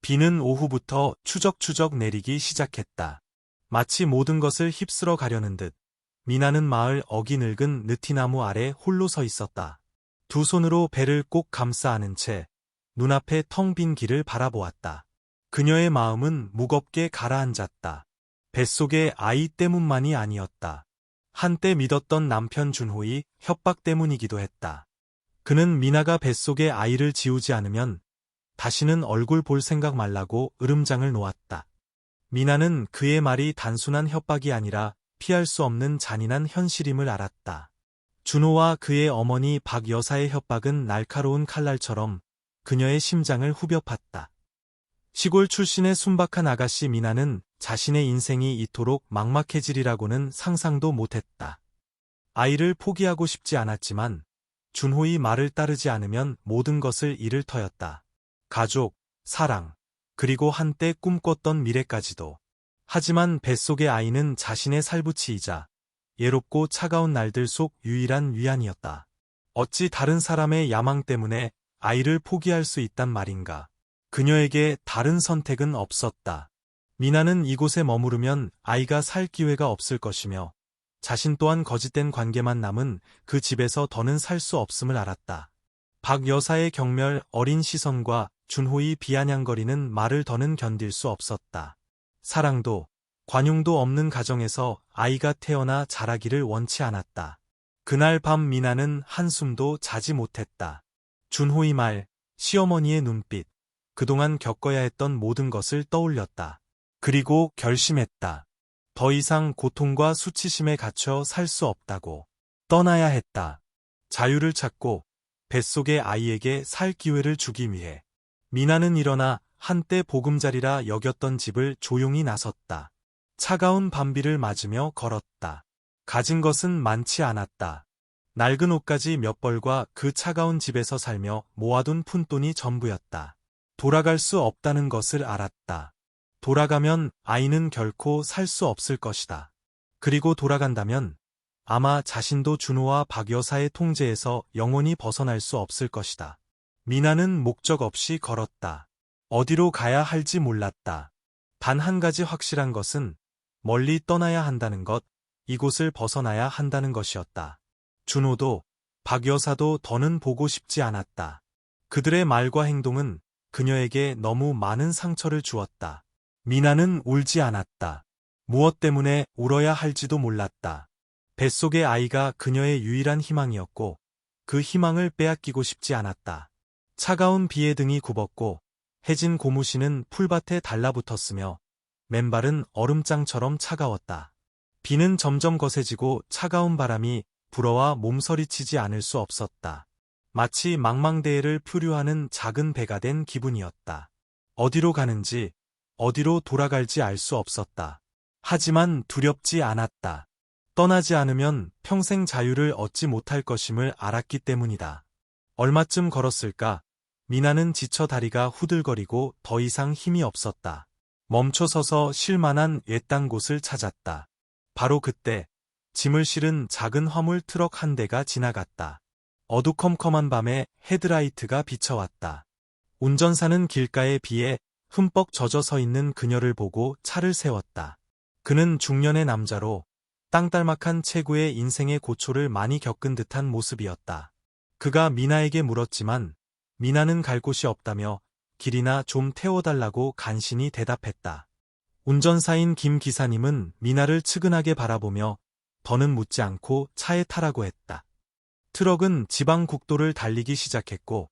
비는 오후부터 추적추적 내리기 시작했다. 마치 모든 것을 휩쓸어 가려는 듯 미나는 마을 어기 늙은 느티나무 아래 홀로 서 있었다. 두 손으로 배를 꼭 감싸 안은 채 눈앞에 텅 빈 길을 바라보았다. 그녀의 마음은 무겁게 가라앉았다. 뱃속의 아이 때문만이 아니었다. 한때 믿었던 남편 준호의 협박 때문이기도 했다. 그는 미나가 뱃속의 아이를 지우지 않으면 다시는 얼굴 볼 생각 말라고 으름장을 놓았다. 미나는 그의 말이 단순한 협박이 아니라 피할 수 없는 잔인한 현실임을 알았다. 준호와 그의 어머니 박 여사의 협박은 날카로운 칼날처럼 그녀의 심장을 후벼 팠다. 시골 출신의 순박한 아가씨 미나는 자신의 인생이 이토록 막막해지리라고는 상상도 못했다. 아이를 포기하고 싶지 않았지만 준호의 말을 따르지 않으면 모든 것을 잃을 터였다. 가족, 사랑, 그리고 한때 꿈꿨던 미래까지도. 하지만 뱃속의 아이는 자신의 살붙이이자 예롭고 차가운 날들 속 유일한 위안이었다. 어찌 다른 사람의 야망 때문에 아이를 포기할 수 있단 말인가. 그녀에게 다른 선택은 없었다. 미나는 이곳에 머무르면 아이가 살 기회가 없을 것이며 자신 또한 거짓된 관계만 남은 그 집에서 더는 살 수 없음을 알았다. 박 여사의 경멸 어린 시선과 준호의 비아냥거리는 말을 더는 견딜 수 없었다. 사랑도 관용도 없는 가정에서 아이가 태어나 자라기를 원치 않았다. 그날 밤 미나는 한숨도 자지 못했다. 준호의 말, 시어머니의 눈빛, 그동안 겪어야 했던 모든 것을 떠올렸다. 그리고 결심했다. 더 이상 고통과 수치심에 갇혀 살 수 없다고. 떠나야 했다. 자유를 찾고 뱃속의 아이에게 살 기회를 주기 위해. 미나는 일어나 한때 보금자리라 여겼던 집을 조용히 나섰다. 차가운 밤비를 맞으며 걸었다. 가진 것은 많지 않았다. 낡은 옷가지 몇 벌과 그 차가운 집에서 살며 모아둔 푼돈이 전부였다. 돌아갈 수 없다는 것을 알았다. 돌아가면 아이는 결코 살 수 없을 것이다. 그리고 돌아간다면 아마 자신도 준호와 박 여사의 통제에서 영원히 벗어날 수 없을 것이다. 미나는 목적 없이 걸었다. 어디로 가야 할지 몰랐다. 단 한 가지 확실한 것은 멀리 떠나야 한다는 것, 이곳을 벗어나야 한다는 것이었다. 준호도 박 여사도 더는 보고 싶지 않았다. 그들의 말과 행동은 그녀에게 너무 많은 상처를 주었다. 미나는 울지 않았다. 무엇 때문에 울어야 할지도 몰랐다. 뱃속의 아이가 그녀의 유일한 희망이었고 그 희망을 빼앗기고 싶지 않았다. 차가운 비에 등이 굽었고 해진 고무신은 풀밭에 달라붙었으며 맨발은 얼음장처럼 차가웠다. 비는 점점 거세지고 차가운 바람이 불어와 몸서리치지 않을 수 없었다. 마치 망망대해를 표류하는 작은 배가 된 기분이었다. 어디로 가는지, 어디로 돌아갈지 알 수 없었다. 하지만 두렵지 않았다. 떠나지 않으면 평생 자유를 얻지 못할 것임을 알았기 때문이다. 얼마쯤 걸었을까? 미나는 지쳐 다리가 후들거리고 더 이상 힘이 없었다. 멈춰서서 쉴 만한 외딴 곳을 찾았다. 바로 그때 짐을 실은 작은 화물 트럭 한 대가 지나갔다. 어두컴컴한 밤에 헤드라이트가 비춰왔다. 운전사는 길가의 비에 흠뻑 젖어 서 있는 그녀를 보고 차를 세웠다. 그는 중년의 남자로 땅딸막한 체구의 인생의 고초를 많이 겪은 듯한 모습이었다. 그가 미나에게 물었지만 미나는 갈 곳이 없다며 길이나 좀 태워달라고 간신히 대답했다. 운전사인 김 기사님은 미나를 측은하게 바라보며 더는 묻지 않고 차에 타라고 했다. 트럭은 지방 국도를 달리기 시작했고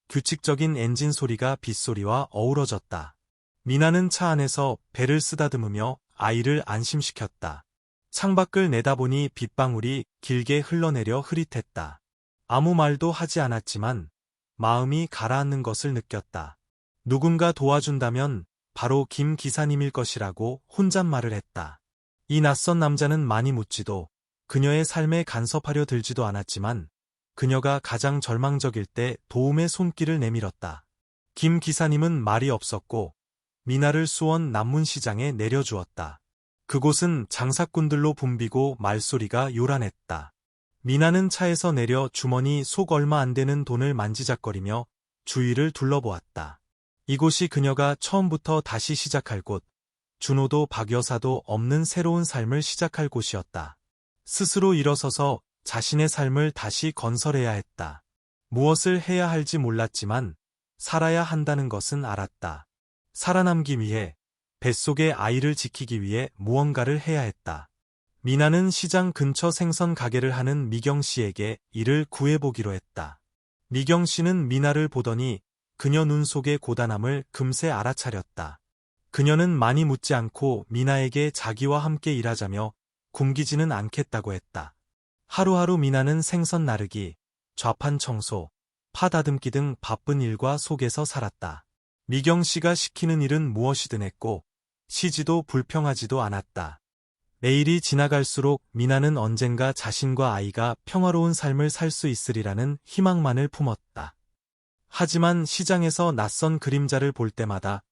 규칙적인 엔진 소리가 빗소리와 어우러졌다. 미나는 차 안에서 배를 쓰다듬으며 아이를 안심시켰다. 창밖을 내다보니 빗방울이 길게 흘러내려 흐릿했다. 아무 말도 하지 않았지만 마음이 가라앉는 것을 느꼈다. 누군가 도와준다면 바로 김 기사님일 것이라고 혼잣말을 했다. 이 낯선 남자는 많이 묻지도 그녀의 삶에 간섭하려 들지도 않았지만 그녀가 가장 절망적일 때 도움의 손길을 내밀었다. 김 기사님은 말이 없었고 미나를 수원 남문시장에 내려주었다. 그곳은 장사꾼들로 붐비고 말소리가 요란했다. 미나는 차에서 내려 주머니 속 얼마 안 되는 돈을 만지작거리며 주위를 둘러보았다. 이곳이 그녀가 처음부터 다시 시작할 곳, 준호도 박 여사도 없는 새로운 삶을 시작할 곳이었다. 스스로 일어서서 자신의 삶을 다시 건설해야 했다. 무엇을 해야 할지 몰랐지만 살아야 한다는 것은 알았다. 살아남기 위해, 뱃속의 아이를 지키기 위해 무언가를 해야 했다. 미나는 시장 근처 생선 가게를 하는 미경 씨에게 일을 구해보기로 했다. 미경 씨는 미나를 보더니 그녀 눈 속의 고단함을 금세 알아차렸다. 그녀는 많이 묻지 않고 미나에게 자기와 함께 일하자며 굶기지는 않겠다고 했다. 하루하루 미나는 생선 나르기, 좌판 청소, 파 다듬기 등 바쁜 일과 속에서 살았다. 미경 씨가 시키는 일은 무엇이든 했고 쉬지도 불평하지도 않았다. 매일이 지나갈수록 미나는 언젠가 자신과 아이가 평화로운 삶을 살 수 있으리라는 희망만을 품었다. 하지만 시장에서 낯선 그림자를 볼 때마다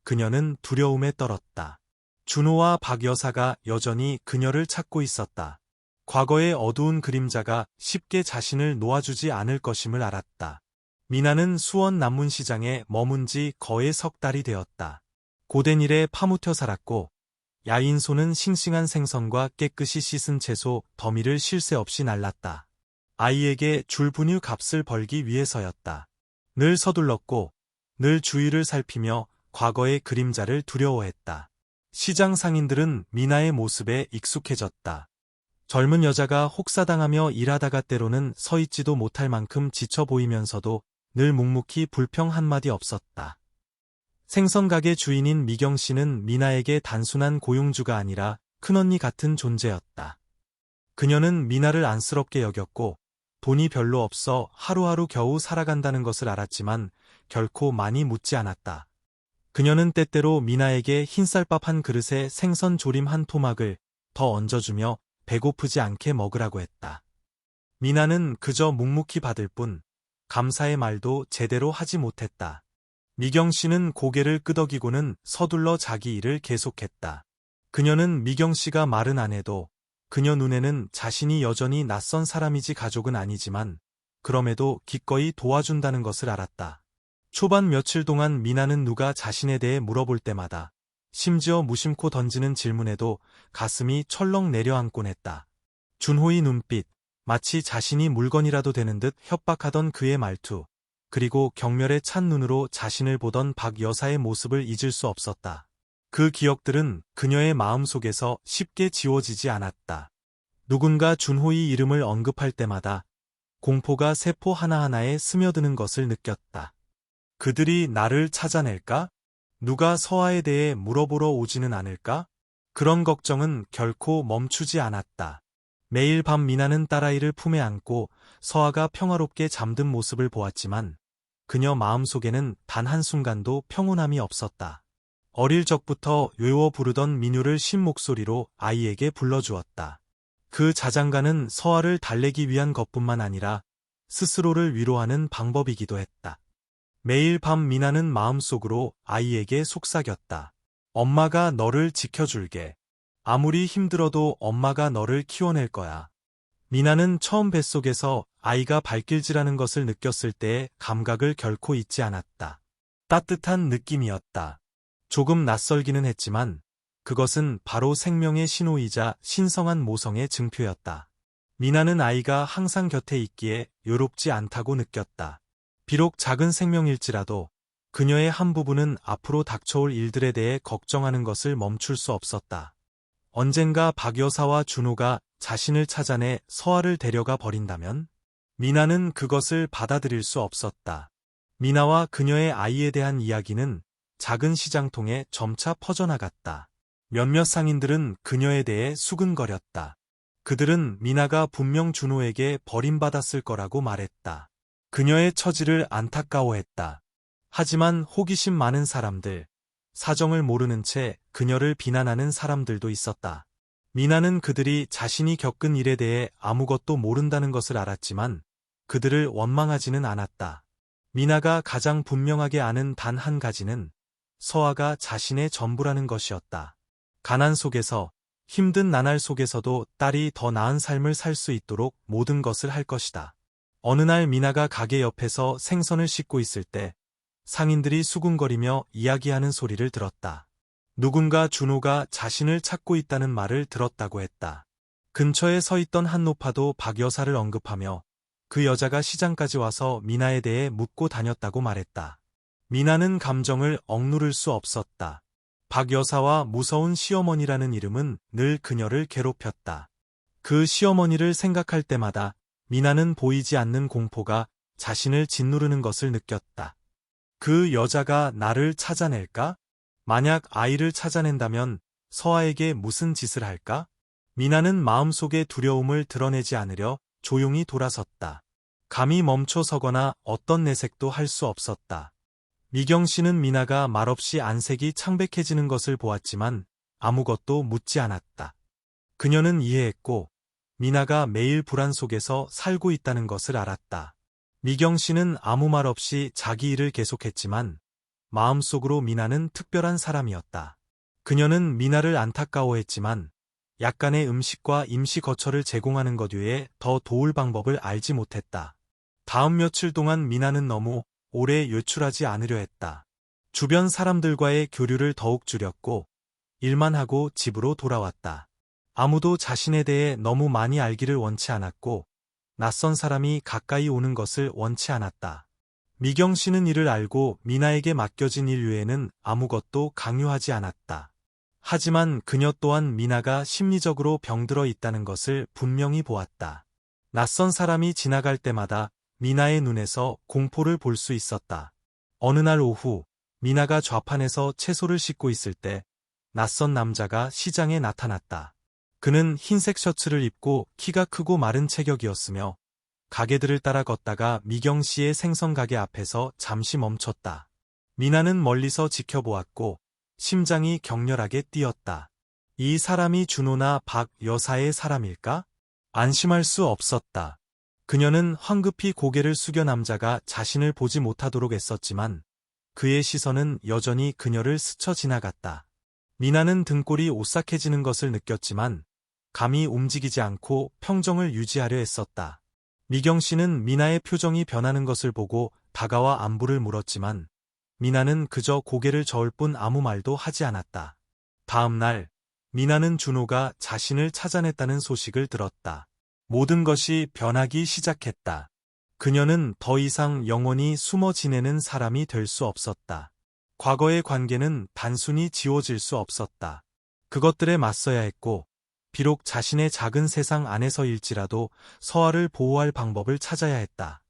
그녀는 두려움에 떨었다. 준호와 박 여사가 여전히 그녀를 찾고 있었다. 과거의 어두운 그림자가 쉽게 자신을 놓아주지 않을 것임을 알았다. 미나는 수원 남문시장에 머문 지 거의 석 달이 되었다. 고된 일에 파묻혀 살았고 야인소는 싱싱한 생선과 깨끗이 씻은 채소 더미를 쉴 새 없이 날랐다. 아이에게 줄 분유 값을 벌기 위해서였다. 늘 서둘렀고 늘 주위를 살피며 과거의 그림자를 두려워했다. 시장 상인들은 미나의 모습에 익숙해졌다. 젊은 여자가 혹사당하며 일하다가 때로는 서 있지도 못할 만큼 지쳐 보이면서도 늘 묵묵히 불평 한마디 없었다. 생선가게 주인인 미경 씨는 미나에게 단순한 고용주가 아니라 큰언니 같은 존재였다. 그녀는 미나를 안쓰럽게 여겼고 돈이 별로 없어 하루하루 겨우 살아간다는 것을 알았지만 결코 많이 묻지 않았다. 그녀는 때때로 미나에게 흰쌀밥 한 그릇에 생선 조림 한 토막을 더 얹어주며 배고프지 않게 먹으라고 했다. 미나는 그저 묵묵히 받을 뿐 감사의 말도 제대로 하지 못했다. 미경 씨는 고개를 끄덕이고는 서둘러 자기 일을 계속했다. 그녀는 미경 씨가 말은 안 해도 그녀 눈에는 자신이 여전히 낯선 사람이지 가족은 아니지만 그럼에도 기꺼이 도와준다는 것을 알았다. 초반 며칠 동안 미나는 누가 자신에 대해 물어볼 때마다 심지어 무심코 던지는 질문에도 가슴이 철렁 내려앉곤 했다. 준호의 눈빛, 마치 자신이 물건이라도 되는 듯 협박하던 그의 말투, 그리고 경멸에 찬 눈으로 자신을 보던 박 여사의 모습을 잊을 수 없었다. 그 기억들은 그녀의 마음속에서 쉽게 지워지지 않았다. 누군가 준호의 이름을 언급할 때마다 공포가 세포 하나하나에 스며드는 것을 느꼈다. 그들이 나를 찾아낼까? 누가 서아에 대해 물어보러 오지는 않을까? 그런 걱정은 결코 멈추지 않았다. 매일 밤 미나는 딸아이를 품에 안고 서아가 평화롭게 잠든 모습을 보았지만 그녀 마음속에는 단 한순간도 평온함이 없었다. 어릴 적부터 외워 부르던 민요를 쉰 목소리로 아이에게 불러주었다. 그 자장가는 서아를 달래기 위한 것뿐만 아니라 스스로를 위로하는 방법이기도 했다. 매일 밤 미나는 마음속으로 아이에게 속삭였다. 엄마가 너를 지켜줄게. 아무리 힘들어도 엄마가 너를 키워낼 거야. 미나는 처음 뱃속에서 아이가 발길질하는 것을 느꼈을 때의 감각을 결코 잊지 않았다. 따뜻한 느낌이었다. 조금 낯설기는 했지만 그것은 바로 생명의 신호이자 신성한 모성의 증표였다. 미나는 아이가 항상 곁에 있기에 외롭지 않다고 느꼈다. 비록 작은 생명일지라도 그녀의 한 부분은 앞으로 닥쳐올 일들에 대해 걱정하는 것을 멈출 수 없었다. 언젠가 박 여사와 준호가 자신을 찾아내 서아를 데려가 버린다면? 미나는 그것을 받아들일 수 없었다. 미나와 그녀의 아이에 대한 이야기는 작은 시장통에 점차 퍼져나갔다. 몇몇 상인들은 그녀에 대해 수근거렸다. 그들은 미나가 분명 준호에게 버림받았을 거라고 말했다. 그녀의 처지를 안타까워했다. 하지만 호기심 많은 사람들, 사정을 모르는 채 그녀를 비난하는 사람들도 있었다. 미나는 그들이 자신이 겪은 일에 대해 아무것도 모른다는 것을 알았지만 그들을 원망하지는 않았다. 미나가 가장 분명하게 아는 단 한 가지는 서아가 자신의 전부라는 것이었다. 가난 속에서, 힘든 나날 속에서도 딸이 더 나은 삶을 살 수 있도록 모든 것을 할 것이다. 어느 날 미나가 가게 옆에서 생선을 씻고 있을 때 상인들이 수군거리며 이야기하는 소리를 들었다. 누군가 준호가 자신을 찾고 있다는 말을 들었다고 했다. 근처에 서 있던 한 노파도 박 여사를 언급하며 그 여자가 시장까지 와서 미나에 대해 묻고 다녔다고 말했다. 미나는 감정을 억누를 수 없었다. 박 여사와 무서운 시어머니라는 이름은 늘 그녀를 괴롭혔다. 그 시어머니를 생각할 때마다 미나는 보이지 않는 공포가 자신을 짓누르는 것을 느꼈다. 그 여자가 나를 찾아낼까? 만약 아이를 찾아낸다면 서아에게 무슨 짓을 할까? 미나는 마음속의 두려움을 드러내지 않으려 조용히 돌아섰다. 감히 멈춰 서거나 어떤 내색도 할 수 없었다. 미경 씨는 미나가 말없이 안색이 창백해지는 것을 보았지만 아무것도 묻지 않았다. 그녀는 이해했고 미나가 매일 불안 속에서 살고 있다는 것을 알았다. 미경 씨는 아무 말 없이 자기 일을 계속했지만 마음속으로 미나는 특별한 사람이었다. 그녀는 미나를 안타까워했지만 약간의 음식과 임시 거처를 제공하는 것 외에 더 도울 방법을 알지 못했다. 다음 며칠 동안 미나는 너무 오래 외출하지 않으려 했다. 주변 사람들과의 교류를 더욱 줄였고 일만 하고 집으로 돌아왔다. 아무도 자신에 대해 너무 많이 알기를 원치 않았고 낯선 사람이 가까이 오는 것을 원치 않았다. 미경 씨는 이를 알고 미나에게 맡겨진 일 외에는 아무것도 강요하지 않았다. 하지만 그녀 또한 미나가 심리적으로 병들어 있다는 것을 분명히 보았다. 낯선 사람이 지나갈 때마다 미나의 눈에서 공포를 볼 수 있었다. 어느 날 오후 미나가 좌판에서 채소를 씻고 있을 때 낯선 남자가 시장에 나타났다. 그는 흰색 셔츠를 입고 키가 크고 마른 체격이었으며 가게들을 따라 걷다가 미경 씨의 생선 가게 앞에서 잠시 멈췄다. 미나는 멀리서 지켜보았고 심장이 격렬하게 뛰었다. 이 사람이 준호나 박 여사의 사람일까? 안심할 수 없었다. 그녀는 황급히 고개를 숙여 남자가 자신을 보지 못하도록 애썼지만 그의 시선은 여전히 그녀를 스쳐 지나갔다. 미나는 등골이 오싹해지는 것을 느꼈지만 감히 움직이지 않고 평정을 유지하려 했었다. 미경 씨는 미나의 표정이 변하는 것을 보고 다가와 안부를 물었지만 미나는 그저 고개를 저을 뿐 아무 말도 하지 않았다. 다음 날 미나는 준호가 자신을 찾아냈다는 소식을 들었다. 모든 것이 변하기 시작했다. 그녀는 더 이상 영원히 숨어 지내는 사람이 될 수 없었다. 과거의 관계는 단순히 지워질 수 없었다. 그것들에 맞서야 했고 비록 자신의 작은 세상 안에서일지라도 서아를 보호할 방법을 찾아야 했다.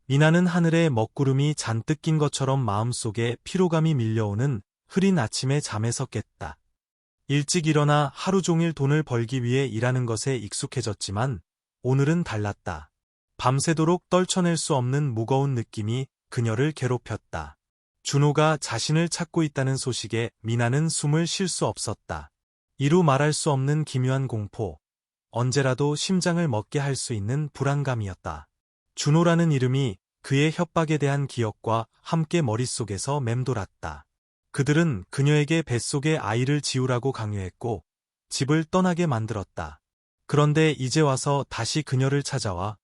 미나는 하늘에 먹구름이 잔뜩 낀 것처럼 마음속에 피로감이 밀려오는 흐린 아침에 잠에서 깼다. 일찍 일어나 하루 종일 돈을 벌기 위해 일하는 것에 익숙해졌지만 오늘은 달랐다. 밤새도록 떨쳐낼 수 없는 무거운 느낌이 그녀를 괴롭혔다. 준호가 자신을 찾고 있다는 소식에 미나는 숨을 쉴 수 없었다. 이루 말할 수 없는 기묘한 공포, 언제라도 심장을 먹게 할 수 있는 불안감이었다. 준호라는 이름이 그의 협박에 대한 기억과 함께 머릿속에서 맴돌았다. 그들은 그녀에게 뱃속에 아이를 지우라고 강요했고 집을 떠나게 만들었다. 그런데 이제 와서 다시 그녀를 찾아와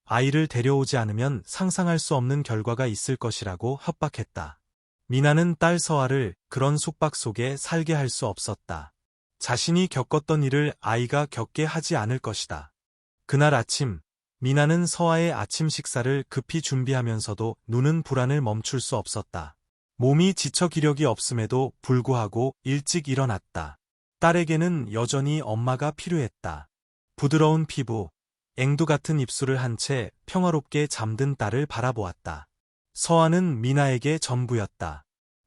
아이를 데려오지 않으면 상상할 수 없는 결과가 있을 것이라고 협박했다. 미나는 딸 서아를 그런 속박 속에 살게 할 수 없었다. 자신이 겪었던 일을 아이가 겪게 하지 않을 것이다. 그날 아침, 미나는 서아의 아침 식사를 급히 준비하면서도 눈은 불안을 멈출 수 없었다. 몸이 지쳐 기력이 없음에도 불구하고 일찍 일어났다. 딸에게는 여전히 엄마가 필요했다. 부드러운 피부, 앵두 같은 입술을 한 채 평화롭게 잠든 딸을 바라보았다. 서아는 미나에게 전부였다.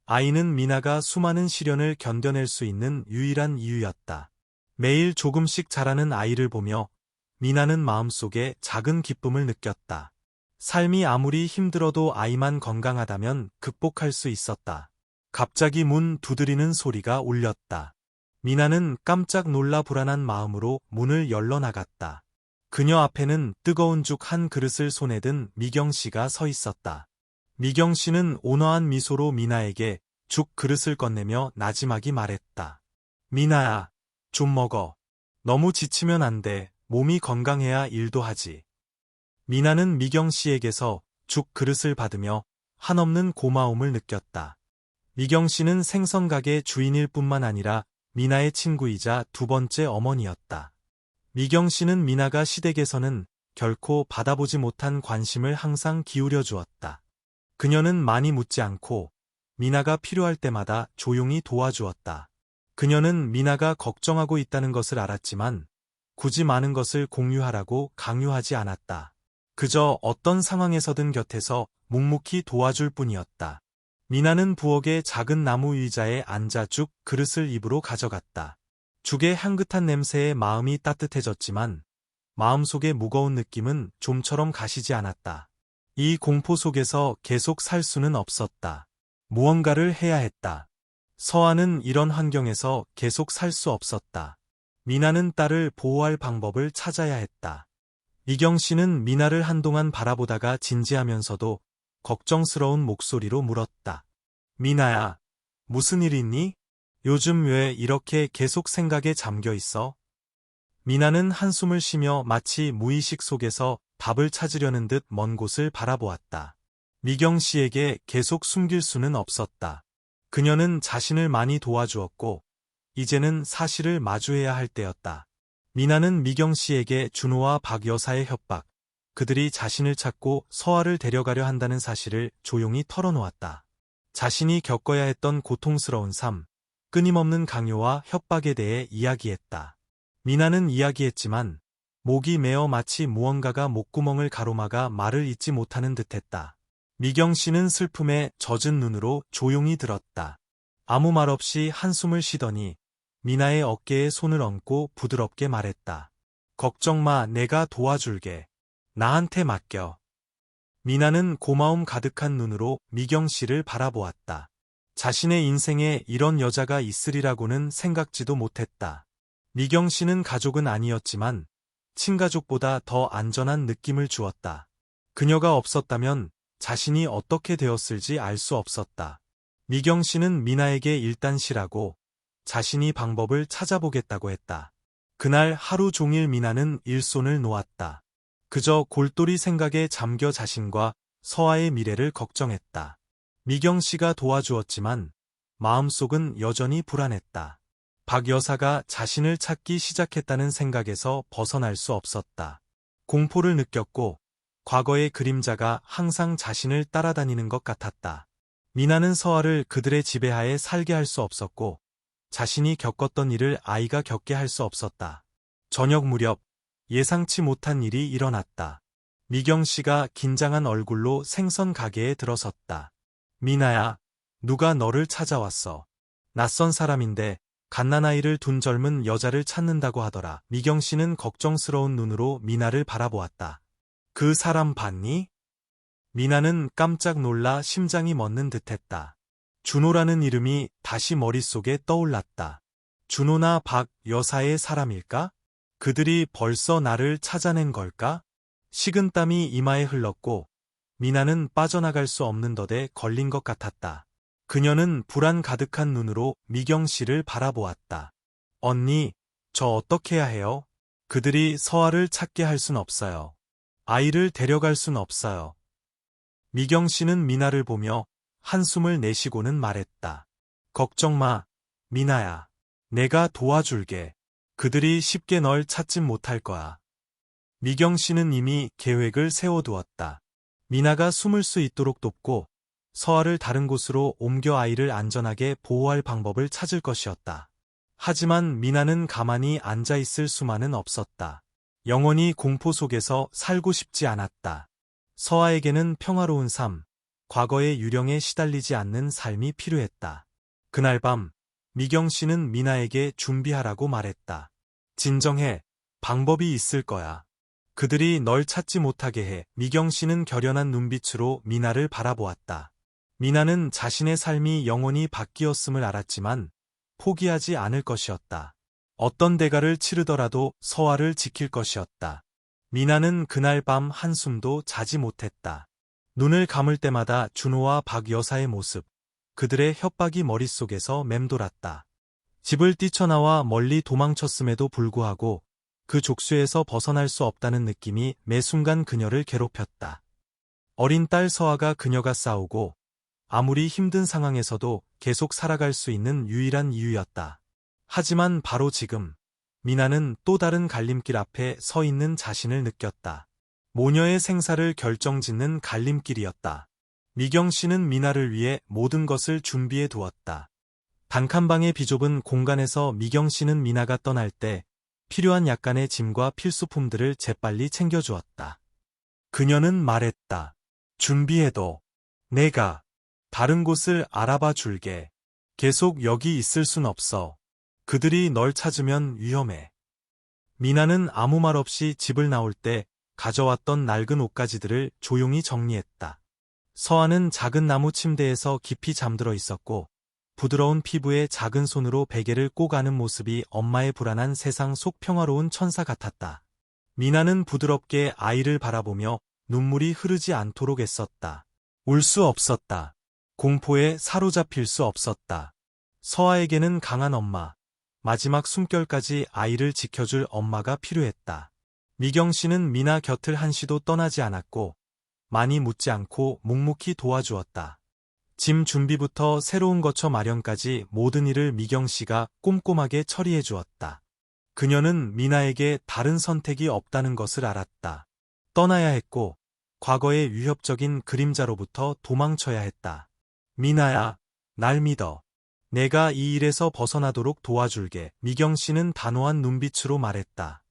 아이는 미나가 수많은 시련을 견뎌낼 수 있는 유일한 이유였다. 매일 조금씩 자라는 아이를 보며 미나는 마음속에 작은 기쁨을 느꼈다. 삶이 아무리 힘들어도 아이만 건강하다면 극복할 수 있었다. 갑자기 문 두드리는 소리가 울렸다. 미나는 깜짝 놀라 불안한 마음으로 문을 열러 나갔다. 그녀 앞에는 뜨거운 죽 한 그릇을 손에 든 미경 씨가 서 있었다. 미경 씨는 온화한 미소로 미나에게 죽 그릇을 건네며 나지막이 말했다. 미나야, 좀 먹어. 너무 지치면 안 돼. 몸이 건강해야 일도 하지. 미나는 미경 씨에게서 죽 그릇을 받으며 한없는 고마움을 느꼈다. 미경 씨는 생선가게 주인일 뿐만 아니라 미나의 친구이자 두 번째 어머니였다. 미경 씨는 미나가 시댁에서는 결코 받아보지 못한 관심을 항상 기울여 주었다. 그녀는 많이 묻지 않고 미나가 필요할 때마다 조용히 도와주었다. 그녀는 미나가 걱정하고 있다는 것을 알았지만 굳이 많은 것을 공유하라고 강요하지 않았다. 그저 어떤 상황에서든 곁에서 묵묵히 도와줄 뿐이었다. 미나는 부엌의 작은 나무 의자에 앉아 죽 그릇을 입으로 가져갔다. 죽의 향긋한 냄새에 마음이 따뜻해졌지만 마음속의 무거운 느낌은 좀처럼 가시지 않았다. 이 공포 속에서 계속 살 수는 없었다. 무언가를 해야 했다. 서아는 이런 환경에서 계속 살 수 없었다. 미나는 딸을 보호할 방법을 찾아야 했다. 미경 씨는 미나를 한동안 바라보다가 진지하면서도 걱정스러운 목소리로 물었다. 미나야, 무슨 일 있니? 요즘 왜 이렇게 계속 생각에 잠겨 있어? 미나는 한숨을 쉬며 마치 무의식 속에서 답을 찾으려는 듯 먼 곳을 바라보았다. 미경 씨에게 계속 숨길 수는 없었다. 그녀는 자신을 많이 도와주었고 이제는 사실을 마주해야 할 때였다. 미나는 미경 씨에게 준호와 박 여사의 협박, 그들이 자신을 찾고 서아를 데려가려 한다는 사실을 조용히 털어놓았다. 자신이 겪어야 했던 고통스러운 삶, 끊임없는 강요와 협박에 대해 이야기했다. 미나는 이야기했지만 목이 메어 마치 무언가가 목구멍을 가로막아 말을 잇지 못하는 듯했다. 미경 씨는 슬픔에 젖은 눈으로 조용히 들었다. 아무 말 없이 한숨을 쉬더니 미나의 어깨에 손을 얹고 부드럽게 말했다. 걱정 마, 내가 도와줄게. 나한테 맡겨. 미나는 고마움 가득한 눈으로 미경 씨를 바라보았다. 자신의 인생에 이런 여자가 있으리라고는 생각지도 못했다. 미경 씨는 가족은 아니었지만 친가족보다 더 안전한 느낌을 주었다. 그녀가 없었다면 자신이 어떻게 되었을지 알 수 없었다. 미경 씨는 미나에게 일단 쉬라고 자신이 방법을 찾아보겠다고 했다. 그날 하루 종일 미나는 일손을 놓았다. 그저 골똘히 생각에 잠겨 자신과 서아의 미래를 걱정했다. 미경 씨가 도와주었지만 마음속은 여전히 불안했다. 박 여사가 자신을 찾기 시작했다는 생각에서 벗어날 수 없었다. 공포를 느꼈고 과거의 그림자가 항상 자신을 따라다니는 것 같았다. 미나는 서아를 그들의 지배하에 살게 할 수 없었고 자신이 겪었던 일을 아이가 겪게 할 수 없었다. 저녁 무렵 예상치 못한 일이 일어났다. 미경 씨가 긴장한 얼굴로 생선 가게에 들어섰다. 미나야, 누가 너를 찾아왔어. 낯선 사람인데 갓난아이를 둔 젊은 여자를 찾는다고 하더라. 미경 씨는 걱정스러운 눈으로 미나를 바라보았다. 그 사람 봤니? 미나는 깜짝 놀라 심장이 멎는 듯했다. 준호라는 이름이 다시 머릿속에 떠올랐다. 준호나 박 여사의 사람일까? 그들이 벌써 나를 찾아낸 걸까? 식은땀이 이마에 흘렀고 미나는 빠져나갈 수 없는 덫에 걸린 것 같았다. 그녀는 불안 가득한 눈으로 미경 씨를 바라보았다. 언니, 저 어떻게 해야 해요? 그들이 서아를 찾게 할 순 없어요. 아이를 데려갈 순 없어요. 미경 씨는 미나를 보며 한숨을 내쉬고는 말했다. 걱정 마, 미나야. 내가 도와줄게. 그들이 쉽게 널 찾진 못할 거야. 미경 씨는 이미 계획을 세워두었다. 미나가 숨을 수 있도록 돕고 서아를 다른 곳으로 옮겨 아이를 안전하게 보호할 방법을 찾을 것이었다. 하지만 미나는 가만히 앉아 있을 수만은 없었다. 영원히 공포 속에서 살고 싶지 않았다. 서아에게는 평화로운 삶, 과거의 유령에 시달리지 않는 삶이 필요했다. 그날 밤, 미경 씨는 미나에게 준비하라고 말했다. 진정해, 방법이 있을 거야. 그들이 널 찾지 못하게 해. 미경 씨는 결연한 눈빛으로 미나를 바라보았다. 미나는 자신의 삶이 영원히 바뀌었음을 알았지만 포기하지 않을 것이었다. 어떤 대가를 치르더라도 서아를 지킬 것이었다. 미나는 그날 밤 한숨도 자지 못했다. 눈을 감을 때마다 준호와 박 여사의 모습, 그들의 협박이 머릿속에서 맴돌았다. 집을 뛰쳐나와 멀리 도망쳤음에도 불구하고 그 족쇄에서 벗어날 수 없다는 느낌이 매 순간 그녀를 괴롭혔다. 어린 딸 서아가 그녀가 싸우고 아무리 힘든 상황에서도 계속 살아갈 수 있는 유일한 이유였다. 하지만 바로 지금 미나는 또 다른 갈림길 앞에 서 있는 자신을 느꼈다. 모녀의 생사를 결정짓는 갈림길이었다. 미경 씨는 미나를 위해 모든 것을 준비해 두었다. 단칸방의 비좁은 공간에서 미경 씨는 미나가 떠날 때 필요한 약간의 짐과 필수품들을 재빨리 챙겨주었다. 그녀는 말했다. 준비해둬. 내가 다른 곳을 알아봐 줄게. 계속 여기 있을 순 없어. 그들이 널 찾으면 위험해. 미나는 아무 말 없이 집을 나올 때 가져왔던 낡은 옷가지들을 조용히 정리했다. 서아는 작은 나무 침대에서 깊이 잠들어 있었고 부드러운 피부에 작은 손으로 베개를 꼬가는 모습이 엄마의 불안한 세상 속 평화로운 천사 같았다. 미나는 부드럽게 아이를 바라보며 눈물이 흐르지 않도록 애썼다. 울 수 없었다. 공포에 사로잡힐 수 없었다. 서아에게는 강한 엄마, 마지막 숨결까지 아이를 지켜줄 엄마가 필요했다. 미경 씨는 미나 곁을 한시도 떠나지 않았고 많이 묻지 않고 묵묵히 도와주었다. 짐 준비부터 새로운 거처 마련까지 모든 일을 미경 씨가 꼼꼼하게 처리해 주었다. 그녀는 미나에게 다른 선택이 없다는 것을 알았다. 떠나야 했고 과거의 위협적인 그림자로부터 도망쳐야 했다. 미나야, 날 믿어. 내가 이 일에서 벗어나도록 도와줄게. 미경 씨는 단호한 눈빛으로 말했다.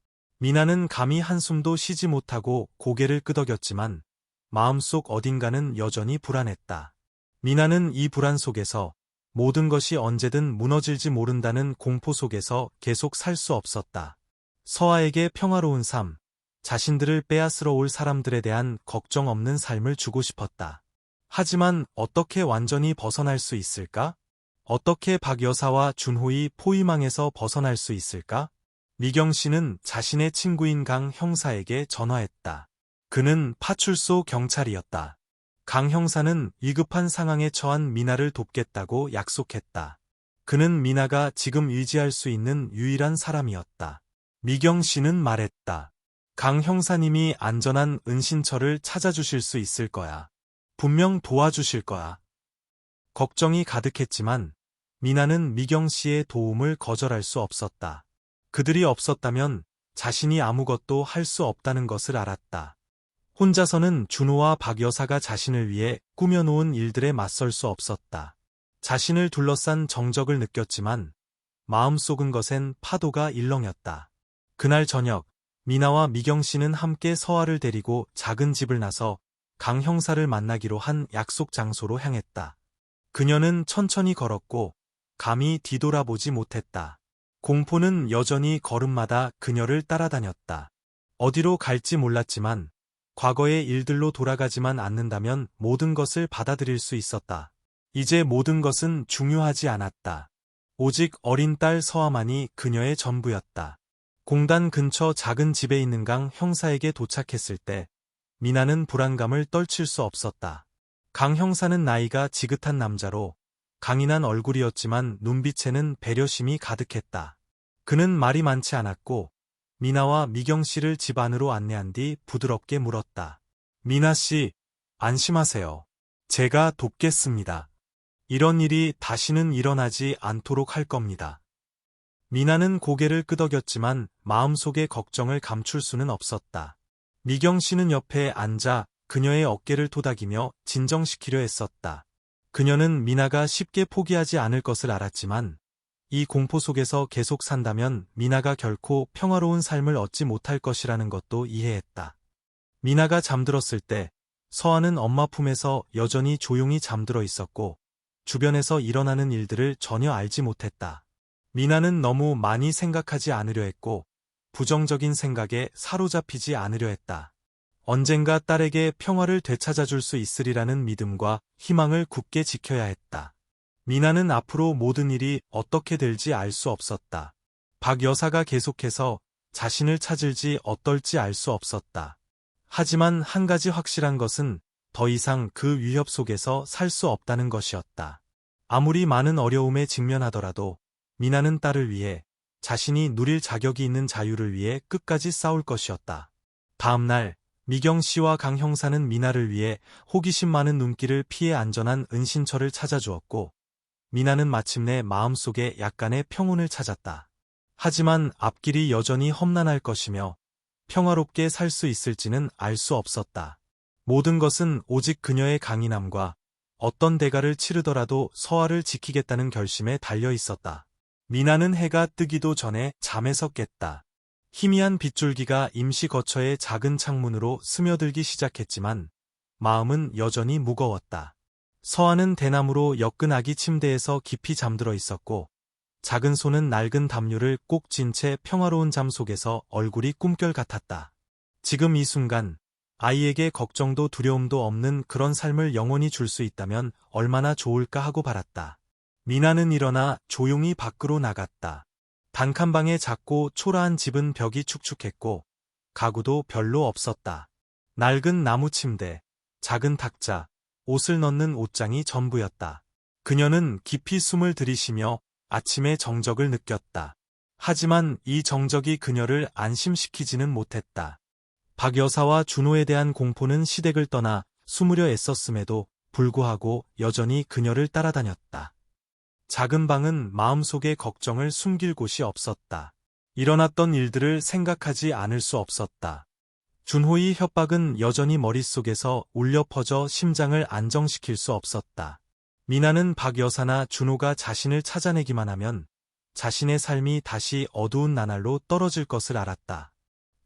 미나는 감히 한숨도 쉬지 못하고 고개를 끄덕였지만 마음속 어딘가는 여전히 불안했다. 미나는 이 불안 속에서 모든 것이 언제든 무너질지 모른다는 공포 속에서 계속 살 수 없었다. 서아에게 평화로운 삶, 자신들을 빼앗으러 올 사람들에 대한 걱정 없는 삶을 주고 싶었다. 하지만 어떻게 완전히 벗어날 수 있을까? 어떻게 박 여사와 준호의 포위망에서 벗어날 수 있을까? 미경 씨는 자신의 친구인 강 형사에게 전화했다. 그는 파출소 경찰이었다. 강 형사는 위급한 상황에 처한 미나를 돕겠다고 약속했다. 그는 미나가 지금 의지할 수 있는 유일한 사람이었다. 미경 씨는 말했다. 강 형사님이 안전한 은신처를 찾아주실 수 있을 거야. 분명 도와주실 거야. 걱정이 가득했지만 미나는 미경 씨의 도움을 거절할 수 없었다. 그들이 없었다면 자신이 아무것도 할 수 없다는 것을 알았다. 혼자서는 준호와 박 여사가 자신을 위해 꾸며놓은 일들에 맞설 수 없었다. 자신을 둘러싼 정적을 느꼈지만 마음속은 것엔 파도가 일렁였다. 그날 저녁 미나와 미경 씨는 함께 서아를 데리고 작은 집을 나서 강 형사를 만나기로 한 약속 장소로 향했다. 그녀는 천천히 걸었고 감히 뒤돌아보지 못했다. 공포는 여전히 걸음마다 그녀를 따라다녔다. 어디로 갈지 몰랐지만 과거의 일들로 돌아가지만 않는다면 모든 것을 받아들일 수 있었다. 이제 모든 것은 중요하지 않았다. 오직 어린 딸 서아만이 그녀의 전부였다. 공단 근처 작은 집에 있는 강 형사에게 도착했을 때 미나는 불안감을 떨칠 수 없었다. 강 형사는 나이가 지긋한 남자로 강인한 얼굴이었지만 눈빛에는 배려심이 가득했다. 그는 말이 많지 않았고 미나와 미경 씨를 집 안으로 안내한 뒤 부드럽게 물었다. 미나 씨, 안심하세요. 제가 돕겠습니다. 이런 일이 다시는 일어나지 않도록 할 겁니다. 미나는 고개를 끄덕였지만 마음속의 걱정을 감출 수는 없었다. 미경 씨는 옆에 앉아 그녀의 어깨를 토닥이며 진정시키려 했었다. 그녀는 미나가 쉽게 포기하지 않을 것을 알았지만 이 공포 속에서 계속 산다면 미나가 결코 평화로운 삶을 얻지 못할 것이라는 것도 이해했다. 미나가 잠들었을 때 서아는 엄마 품에서 여전히 조용히 잠들어 있었고 주변에서 일어나는 일들을 전혀 알지 못했다. 미나는 너무 많이 생각하지 않으려 했고 부정적인 생각에 사로잡히지 않으려 했다. 언젠가 딸에게 평화를 되찾아줄 수 있으리라는 믿음과 희망을 굳게 지켜야 했다. 미나는 앞으로 모든 일이 어떻게 될지 알 수 없었다. 박 여사가 계속해서 자신을 찾을지 어떨지 알 수 없었다. 하지만 한 가지 확실한 것은 더 이상 그 위협 속에서 살 수 없다는 것이었다. 아무리 많은 어려움에 직면하더라도 미나는 딸을 위해 자신이 누릴 자격이 있는 자유를 위해 끝까지 싸울 것이었다. 다음 날 미경 씨와 강 형사는 미나를 위해 호기심 많은 눈길을 피해 안전한 은신처를 찾아주었고, 미나는 마침내 마음속에 약간의 평온을 찾았다. 하지만 앞길이 여전히 험난할 것이며 평화롭게 살 수 있을지는 알 수 없었다. 모든 것은 오직 그녀의 강인함과 어떤 대가를 치르더라도 서아를 지키겠다는 결심에 달려 있었다. 미나는 해가 뜨기도 전에 잠에서 깼다. 희미한 빗줄기가 임시 거처의 작은 창문으로 스며들기 시작했지만 마음은 여전히 무거웠다. 서아는 대나무로 엮은 아기 침대에서 깊이 잠들어 있었고 작은 손은 낡은 담요를 꼭 쥔 채 평화로운 잠 속에서 얼굴이 꿈결 같았다. 지금 이 순간 아이에게 걱정도 두려움도 없는 그런 삶을 영원히 줄 수 있다면 얼마나 좋을까 하고 바랐다. 미나는 일어나 조용히 밖으로 나갔다. 단칸방의 작고 초라한 집은 벽이 축축했고 가구도 별로 없었다. 낡은 나무 침대, 작은 탁자, 옷을 넣는 옷장이 전부였다. 그녀는 깊이 숨을 들이쉬며 아침의 정적을 느꼈다. 하지만 이 정적이 그녀를 안심시키지는 못했다. 박 여사와 준호에 대한 공포는 시댁을 떠나 숨으려 애썼음에도 불구하고 여전히 그녀를 따라다녔다. 작은 방은 마음속의 걱정을 숨길 곳이 없었다. 일어났던 일들을 생각하지 않을 수 없었다. 준호의 협박은 여전히 머릿속에서 울려 퍼져 심장을 안정시킬 수 없었다. 미나는 박 여사나 준호가 자신을 찾아내기만 하면 자신의 삶이 다시 어두운 나날로 떨어질 것을 알았다.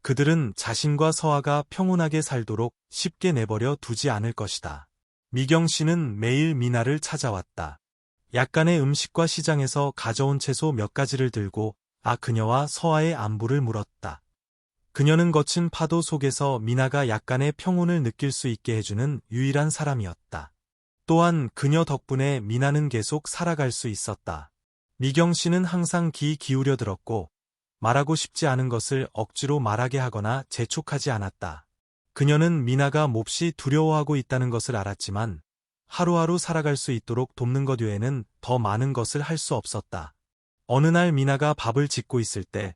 그들은 자신과 서아가 평온하게 살도록 쉽게 내버려 두지 않을 것이다. 미경 씨는 매일 미나를 찾아왔다. 약간의 음식과 시장에서 가져온 채소 몇 가지를 들고 그녀와 서아의 안부를 물었다. 그녀는 거친 파도 속에서 미나가 약간의 평온을 느낄 수 있게 해주는 유일한 사람이었다. 또한 그녀 덕분에 미나는 계속 살아갈 수 있었다. 미경 씨는 항상 귀 기울여 들었고 말하고 싶지 않은 것을 억지로 말하게 하거나 재촉하지 않았다. 그녀는 미나가 몹시 두려워하고 있다는 것을 알았지만 하루하루 살아갈 수 있도록 돕는 것 외에는 더 많은 것을 할 수 없었다. 어느 날 미나가 밥을 짓고 있을 때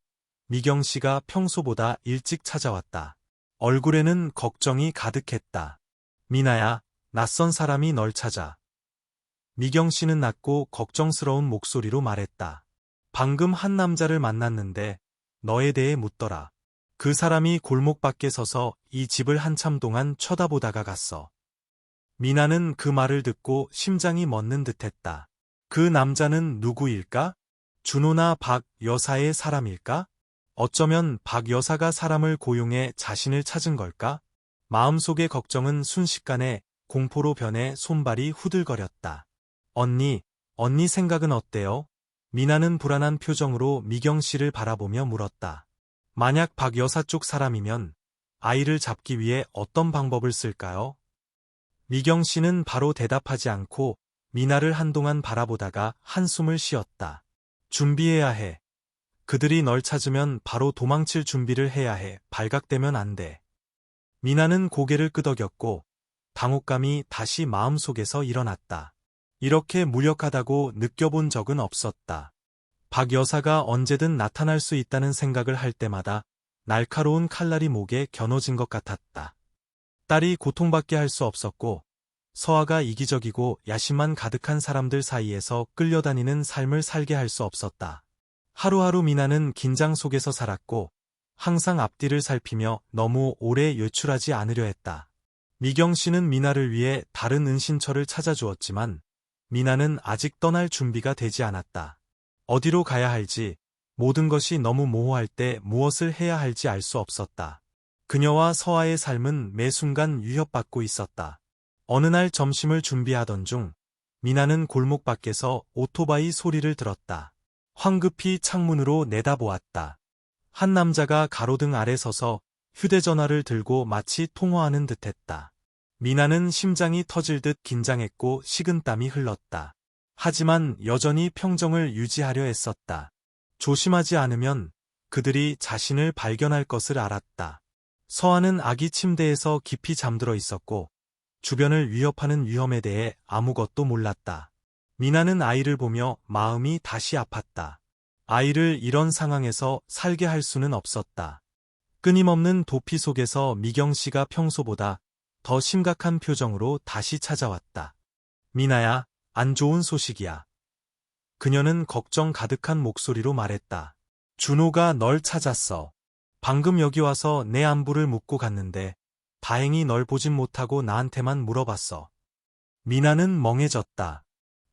미경 씨가 평소보다 일찍 찾아왔다. 얼굴에는 걱정이 가득했다. 미나야, 낯선 사람이 널 찾아. 미경 씨는 낮고 걱정스러운 목소리로 말했다. 방금 한 남자를 만났는데 너에 대해 묻더라. 그 사람이 골목 밖에 서서 이 집을 한참 동안 쳐다보다가 갔어. 미나는 그 말을 듣고 심장이 멎는 듯했다. 그 남자는 누구일까? 준호나 박 여사의 사람일까? 어쩌면 박 여사가 사람을 고용해 자신을 찾은 걸까? 마음속의 걱정은 순식간에 공포로 변해 손발이 후들거렸다. 언니 생각은 어때요? 미나는 불안한 표정으로 미경 씨를 바라보며 물었다. 만약 박 여사 쪽 사람이면 아이를 잡기 위해 어떤 방법을 쓸까요? 미경 씨는 바로 대답하지 않고 미나를 한동안 바라보다가 한숨을 쉬었다. 준비해야 해. 그들이 널 찾으면 바로 도망칠 준비를 해야 해. 발각되면 안 돼. 미나는 고개를 끄덕였고 당혹감이 다시 마음속에서 일어났다. 이렇게 무력하다고 느껴본 적은 없었다. 박 여사가 언제든 나타날 수 있다는 생각을 할 때마다 날카로운 칼날이 목에 겨눠진 것 같았다. 딸이 고통받게 할 수 없었고 서아가 이기적이고 야심만 가득한 사람들 사이에서 끌려다니는 삶을 살게 할 수 없었다. 하루하루 미나는 긴장 속에서 살았고 항상 앞뒤를 살피며 너무 오래 외출하지 않으려 했다. 미경 씨는 미나를 위해 다른 은신처를 찾아주었지만 미나는 아직 떠날 준비가 되지 않았다. 어디로 가야 할지, 모든 것이 너무 모호할 때 무엇을 해야 할지 알 수 없었다. 그녀와 서아의 삶은 매 순간 위협받고 있었다. 어느 날 점심을 준비하던 중 미나는 골목 밖에서 오토바이 소리를 들었다. 황급히 창문으로 내다보았다. 한 남자가 가로등 아래 서서 휴대전화를 들고 마치 통화하는 듯했다. 미나는 심장이 터질 듯 긴장했고 식은땀이 흘렀다. 하지만 여전히 평정을 유지하려 했었다. 조심하지 않으면 그들이 자신을 발견할 것을 알았다. 서아는 아기 침대에서 깊이 잠들어 있었고 주변을 위협하는 위험에 대해 아무것도 몰랐다. 미나는 아이를 보며 마음이 다시 아팠다. 아이를 이런 상황에서 살게 할 수는 없었다. 끊임없는 도피 속에서 미경 씨가 평소보다 더 심각한 표정으로 다시 찾아왔다. 미나야, 안 좋은 소식이야. 그녀는 걱정 가득한 목소리로 말했다. 준호가 널 찾았어. 방금 여기 와서 내 안부를 묻고 갔는데 다행히 널 보진 못하고 나한테만 물어봤어. 미나는 멍해졌다.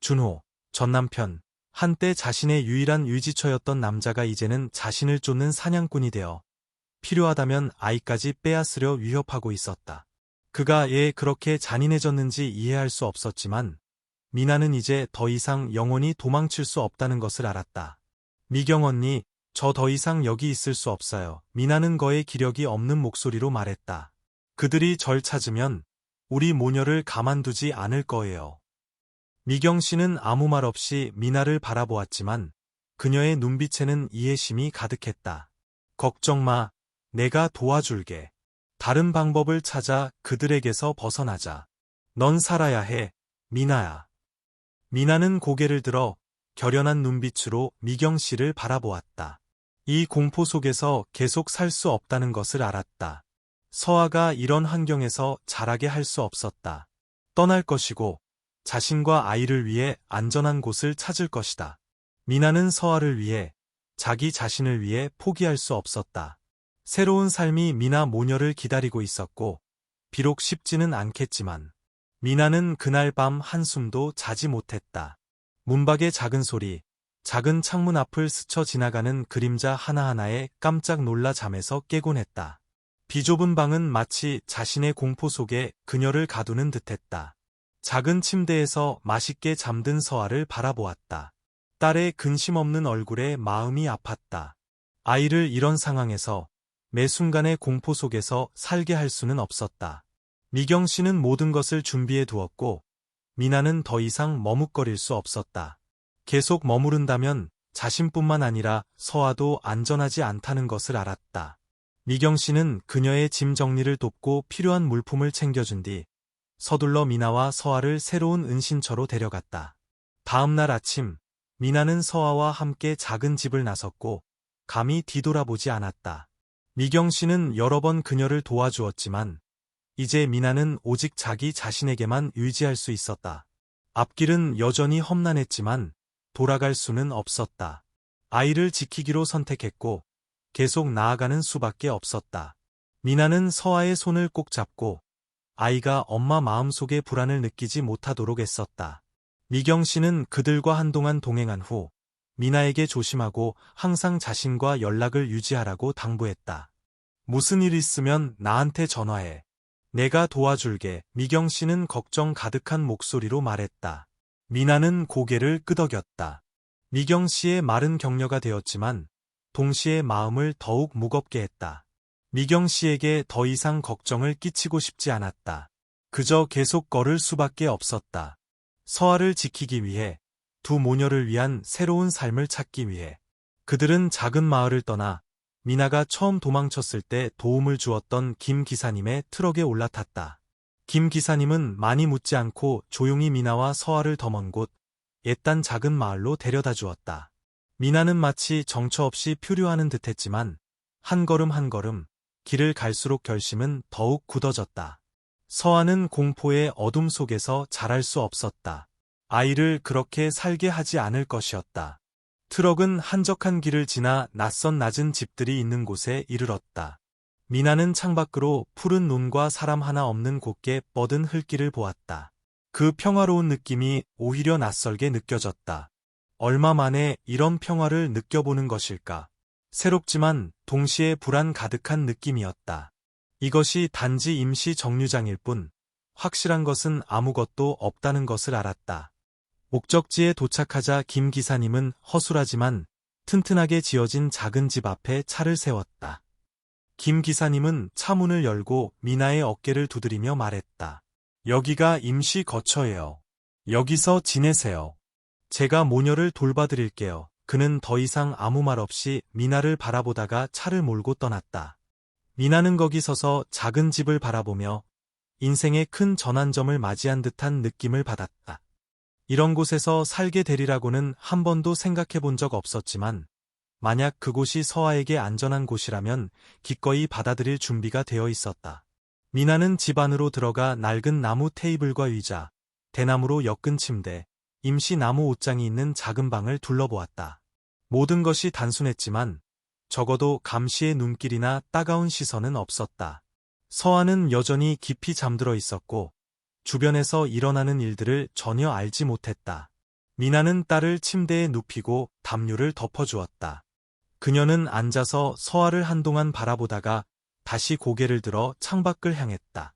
준호, 전 남편, 한때 자신의 유일한 유지처였던 남자가 이제는 자신을 쫓는 사냥꾼이 되어 필요하다면 아이까지 빼앗으려 위협하고 있었다. 그가 왜 그렇게 잔인해졌는지 이해할 수 없었지만 미나는 이제 더 이상 영원히 도망칠 수 없다는 것을 알았다. 미경 언니, 저 더 이상 여기 있을 수 없어요. 미나는 거의 기력이 없는 목소리로 말했다. 그들이 절 찾으면 우리 모녀를 가만두지 않을 거예요. 미경 씨는 아무 말 없이 미나를 바라보았지만 그녀의 눈빛에는 이해심이 가득했다. 걱정 마, 내가 도와줄게. 다른 방법을 찾아 그들에게서 벗어나자. 넌 살아야 해, 미나야. 미나는 고개를 들어 결연한 눈빛으로 미경 씨를 바라보았다. 이 공포 속에서 계속 살 수 없다는 것을 알았다. 서아가 이런 환경에서 자라게 할 수 없었다. 떠날 것이고 자신과 아이를 위해 안전한 곳을 찾을 것이다. 미나는 서아를 위해, 자기 자신을 위해 포기할 수 없었다. 새로운 삶이 미나 모녀를 기다리고 있었고 비록 쉽지는 않겠지만 미나는 그날 밤 한숨도 자지 못했다. 문밖의 작은 소리, 작은 창문 앞을 스쳐 지나가는 그림자 하나하나에 깜짝 놀라 잠에서 깨곤 했다. 비좁은 방은 마치 자신의 공포 속에 그녀를 가두는 듯했다. 작은 침대에서 맛있게 잠든 서아를 바라보았다. 딸의 근심 없는 얼굴에 마음이 아팠다. 아이를 이런 상황에서 매 순간의 공포 속에서 살게 할 수는 없었다. 미경 씨는 모든 것을 준비해 두었고 미나는 더 이상 머뭇거릴 수 없었다. 계속 머무른다면 자신뿐만 아니라 서아도 안전하지 않다는 것을 알았다. 미경 씨는 그녀의 짐 정리를 돕고 필요한 물품을 챙겨준 뒤 서둘러 미나와 서아를 새로운 은신처로 데려갔다. 다음 날 아침, 미나는 서아와 함께 작은 집을 나섰고 감히 뒤돌아보지 않았다. 미경 씨는 여러 번 그녀를 도와주었지만 이제 미나는 오직 자기 자신에게만 의지할 수 있었다. 앞길은 여전히 험난했지만 돌아갈 수는 없었다. 아이를 지키기로 선택했고 계속 나아가는 수밖에 없었다. 미나는 서아의 손을 꼭 잡고 아이가 엄마 마음속의 불안을 느끼지 못하도록 애썼다. 미경 씨는 그들과 한동안 동행한 후 미나에게 조심하고 항상 자신과 연락을 유지하라고 당부했다. 무슨 일 있으면 나한테 전화해. 내가 도와줄게. 미경 씨는 걱정 가득한 목소리로 말했다. 미나는 고개를 끄덕였다. 미경 씨의 말은 격려가 되었지만 동시에 마음을 더욱 무겁게 했다. 미경 씨에게 더 이상 걱정을 끼치고 싶지 않았다. 그저 계속 걸을 수밖에 없었다. 서아를 지키기 위해, 두 모녀를 위한 새로운 삶을 찾기 위해. 그들은 작은 마을을 떠나 미나가 처음 도망쳤을 때 도움을 주었던 김 기사님의 트럭에 올라탔다. 김 기사님은 많이 묻지 않고 조용히 미나와 서아를 더 먼 곳, 옛단 작은 마을로 데려다 주었다. 미나는 마치 정처 없이 표류하는 듯했지만 한 걸음 한 걸음 길을 갈수록 결심은 더욱 굳어졌다. 서아는 공포의 어둠 속에서 자랄 수 없었다. 아이를 그렇게 살게 하지 않을 것이었다. 트럭은 한적한 길을 지나 낯선 낮은 집들이 있는 곳에 이르렀다. 미나는 창밖으로 푸른 눈과 사람 하나 없는 곱게 뻗은 흘길을 보았다. 그 평화로운 느낌이 오히려 낯설게 느껴졌다. 얼마 만에 이런 평화를 느껴보는 것일까? 새롭지만 동시에 불안 가득한 느낌이었다. 이것이 단지 임시 정류장일 뿐 확실한 것은 아무것도 없다는 것을 알았다. 목적지에 도착하자 김 기사님은 허술하지만 튼튼하게 지어진 작은 집 앞에 차를 세웠다. 김 기사님은 차 문을 열고 미나의 어깨를 두드리며 말했다. 여기가 임시 거처예요. 여기서 지내세요. 제가 모녀를 돌봐드릴게요. 그는 더 이상 아무 말 없이 미나를 바라보다가 차를 몰고 떠났다. 미나는 거기 서서 작은 집을 바라보며 인생의 큰 전환점을 맞이한 듯한 느낌을 받았다. 이런 곳에서 살게 되리라고는 한 번도 생각해 본 적 없었지만 만약 그곳이 서아에게 안전한 곳이라면 기꺼이 받아들일 준비가 되어 있었다. 미나는 집 안으로 들어가 낡은 나무 테이블과 의자, 대나무로 엮은 침대, 임시 나무 옷장이 있는 작은 방을 둘러보았다. 모든 것이 단순했지만 적어도 감시의 눈길이나 따가운 시선은 없었다. 서아는 여전히 깊이 잠들어 있었고 주변에서 일어나는 일들을 전혀 알지 못했다. 미나는 딸을 침대에 눕히고 담요를 덮어주었다. 그녀는 앉아서 서아를 한동안 바라보다가 다시 고개를 들어 창밖을 향했다.